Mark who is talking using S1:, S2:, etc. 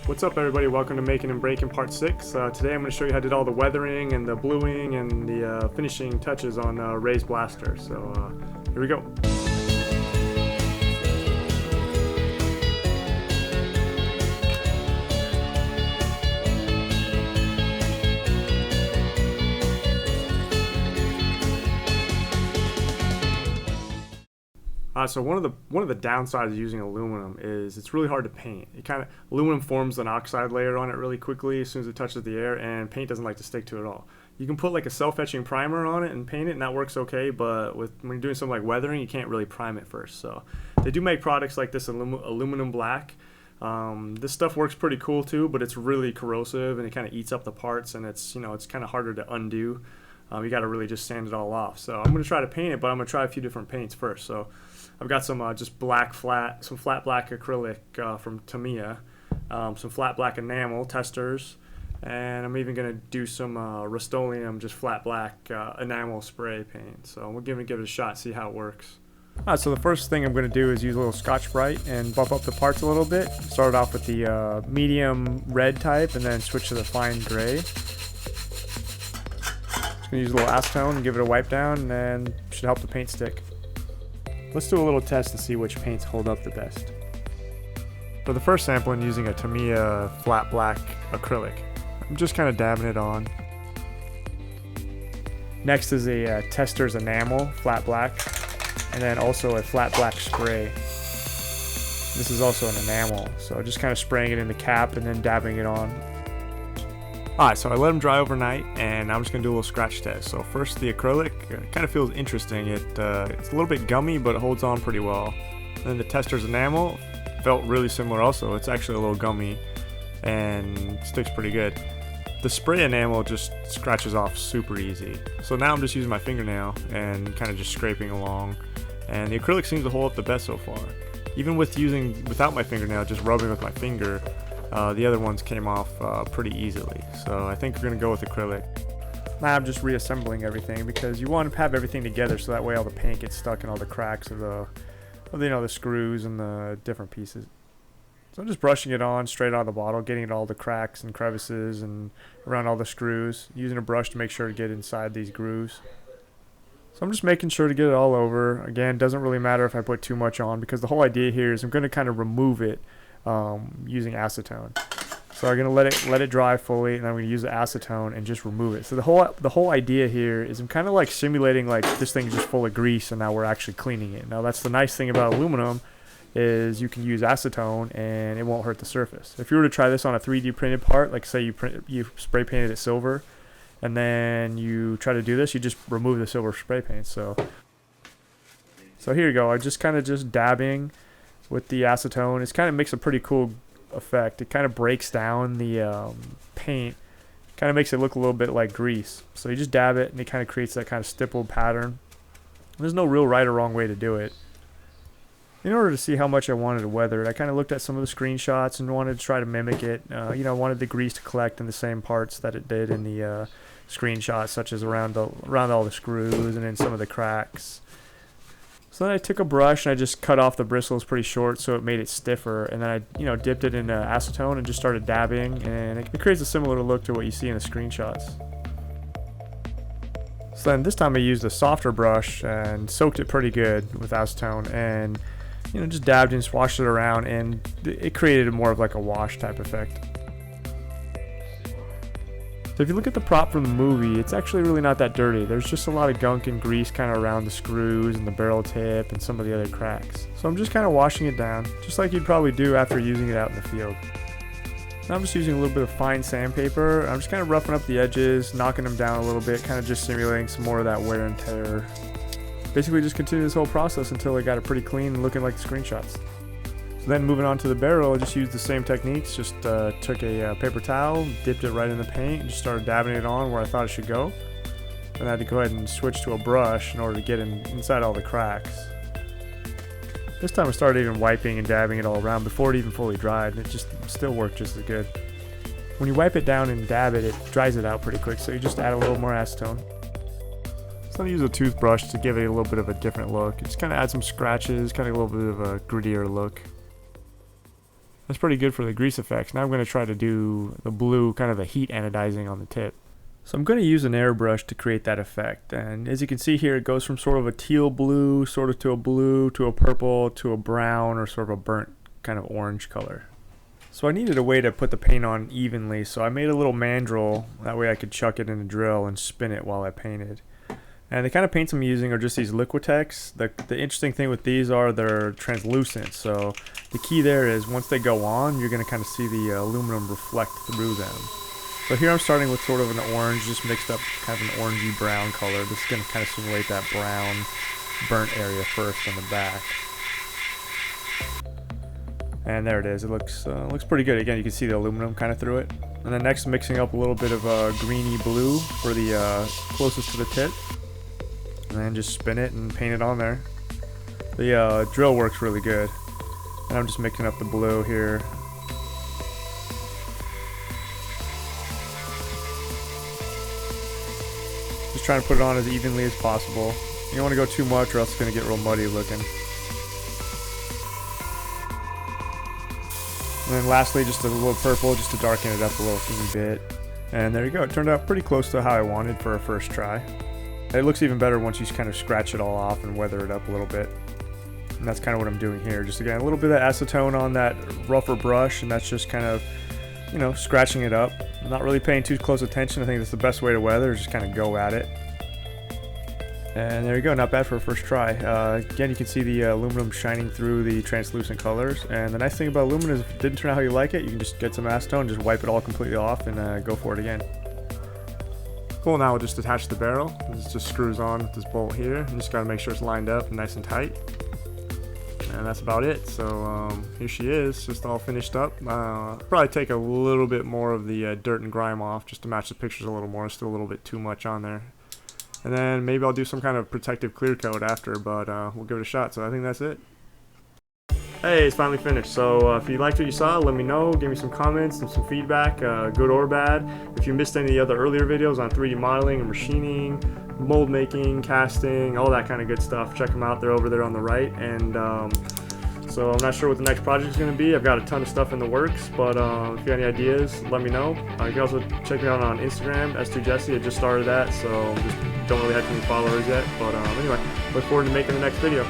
S1: What's up everybody, welcome to Makin Breakin part 6. Today I'm going to show you how I did all the weathering and the bluing and the finishing touches on Ray's blaster. So here we go. So one of the downsides of using aluminum is it's really hard to paint. Aluminum forms an oxide layer on it really quickly as soon as it touches the air, and paint doesn't like to stick to it at all. You can put like a self-etching primer on it and paint it, and that works okay. But when you're doing something like weathering, you can't really prime it first. So they do make products like this aluminum black. This stuff works pretty cool too, but it's really corrosive and it kind of eats up the parts, and it's kind of harder to undo. You got to really just sand it all off. So I'm going to try to paint it, but I'm going to try a few different paints first. So I've got some just some flat black acrylic from Tamiya, some flat black enamel testers, and I'm even going to do some Rust-Oleum just flat black enamel spray paint. So we're going to give it a shot, see how it works. So the first thing I'm going to do is use a little Scotch-Brite and buff up the parts a little bit. Start off with the medium red type and then switch to the fine gray. Gonna use a little acetone and give it a wipe down, and should help the paint stick. Let's do a little test to see which paints hold up the best. For the first sample, I'm using a Tamiya flat black acrylic. I'm just kind of dabbing it on. Next is a Tester's enamel flat black, and then also a flat black spray. This is also an enamel, so just kind of spraying it in the cap and then dabbing it on. Alright, so I let them dry overnight, and I'm just going to do a little scratch test. So first, the acrylic kind of feels interesting. It's a little bit gummy, but it holds on pretty well. And then the Tester's enamel felt really similar also. It's actually a little gummy and sticks pretty good. The spray enamel just scratches off super easy. So now I'm just using my fingernail and kind of just scraping along. And the acrylic seems to hold up the best so far. Even without my fingernail, just rubbing with my finger, the other ones came off pretty easily, so I think we're going to go with acrylic. Now I'm just reassembling everything because you want to have everything together so that way all the paint gets stuck in all the cracks of the screws and the different pieces. So I'm just brushing it on straight out of the bottle, getting it all the cracks and crevices and around all the screws, using a brush to make sure to get inside these grooves. So I'm just making sure to get it all over. Again, doesn't really matter if I put too much on because the whole idea here is I'm going to kind of remove it using acetone. So I'm gonna let it dry fully, and I'm gonna use the acetone and just remove it. So the whole idea here is I'm kind of like simulating like this thing's just full of grease, and now we're actually cleaning it. Now that's the nice thing about aluminum is you can use acetone and it won't hurt the surface. If you were to try this on a 3D printed part, like say you spray painted it silver, and then you try to do this, you just remove the silver spray paint. So here you go. I'm just kind of just dabbing with the acetone. It kind of makes a pretty cool effect. It kind of breaks down the paint, kind of makes it look a little bit like grease. So you just dab it and it kind of creates that kind of stippled pattern. There's no real right or wrong way to do it. In order to see how much I wanted to weather it, I kind of looked at some of the screenshots and wanted to try to mimic it. Wanted the grease to collect in the same parts that it did in the screenshots, such as around all the screws and in some of the cracks. So then I took a brush and I just cut off the bristles pretty short so it made it stiffer, and then I dipped it in acetone and just started dabbing, and it creates a similar look to what you see in the screenshots. So then this time I used a softer brush and soaked it pretty good with acetone, and just dabbed and swashed it around, and it created more of like a wash type effect. So if you look at the prop from the movie, it's actually really not that dirty. There's just a lot of gunk and grease kind of around the screws and the barrel tip and some of the other cracks. So I'm just kind of washing it down, just like you'd probably do after using it out in the field. Now I'm just using a little bit of fine sandpaper. I'm just kind of roughing up the edges, knocking them down a little bit, kind of just simulating some more of that wear and tear. Basically just continue this whole process until I got it pretty clean and looking like the screenshots. So then moving on to the barrel, I just used the same techniques. Just took a paper towel, dipped it right in the paint, and just started dabbing it on where I thought it should go. And I had to go ahead and switch to a brush in order to get inside all the cracks. This time I started even wiping and dabbing it all around before it even fully dried, and it just still worked just as good. When you wipe it down and dab it, it dries it out pretty quick, so you just add a little more acetone. So I use a toothbrush to give it a little bit of a different look. Just kind of add some scratches, kind of a little bit of a grittier look. That's pretty good for the grease effects. Now I'm going to try to do the blue, kind of the heat anodizing on the tip. So I'm going to use an airbrush to create that effect, and as you can see here, it goes from sort of a teal blue, sort of to a blue, to a purple, to a brown, or sort of a burnt kind of orange color. So I needed a way to put the paint on evenly, so I made a little mandrel, that way I could chuck it in a drill and spin it while I painted. And the kind of paints I'm using are just these Liquitex. The interesting thing with these are they're translucent, so the key there is once they go on, you're going to kind of see the aluminum reflect through them. So here I'm starting with sort of an orange, just mixed up kind of an orangey brown color. This is going to kind of simulate that brown burnt area first on the back. And there it is. It looks pretty good. Again, you can see the aluminum kind of through it. And then next, mixing up a little bit of greeny blue for the closest to the tip. And then just spin it and paint it on there. The drill works really good. And I'm just mixing up the blue here. Just trying to put it on as evenly as possible. You don't want to go too much or else it's going to get real muddy looking. And then lastly, just a little purple just to darken it up a little teeny bit. And there you go. It turned out pretty close to how I wanted for a first try. It looks even better once you kind of scratch it all off and weather it up a little bit. And that's kind of what I'm doing here. Just again, a little bit of acetone on that rougher brush, and that's just kind of, you know, scratching it up. I'm not really paying too close attention. I think that's the best way to weather, is just kind of go at it. And there you go, not bad for a first try. Again, you can see the aluminum shining through the translucent colors. And the nice thing about aluminum is if it didn't turn out how you like it, you can just get some acetone, just wipe it all completely off, and go for it again. Cool, now we'll just attach the barrel. This just screws on with this bolt here. You just gotta make sure it's lined up and nice and tight. And that's about it. So here she is, just all finished up. Probably take a little bit more of the dirt and grime off just to match the pictures a little more. It's still a little bit too much on there. And then maybe I'll do some kind of protective clear coat after, but we'll give it a shot. So I think that's it. Hey, it's finally finished. So if you liked what you saw, let me know. Give me some comments and some feedback, good or bad. If you missed any of the other earlier videos on 3D modeling and machining, mold making, casting, all that kind of good stuff, check them out. They're over there on the right. And so I'm not sure what the next project is going to be. I've got a ton of stuff in the works, but if you have any ideas, let me know. You can also check me out on Instagram, S2Jesse. I just started that, so just don't really have too many followers yet. But anyway, look forward to making the next video.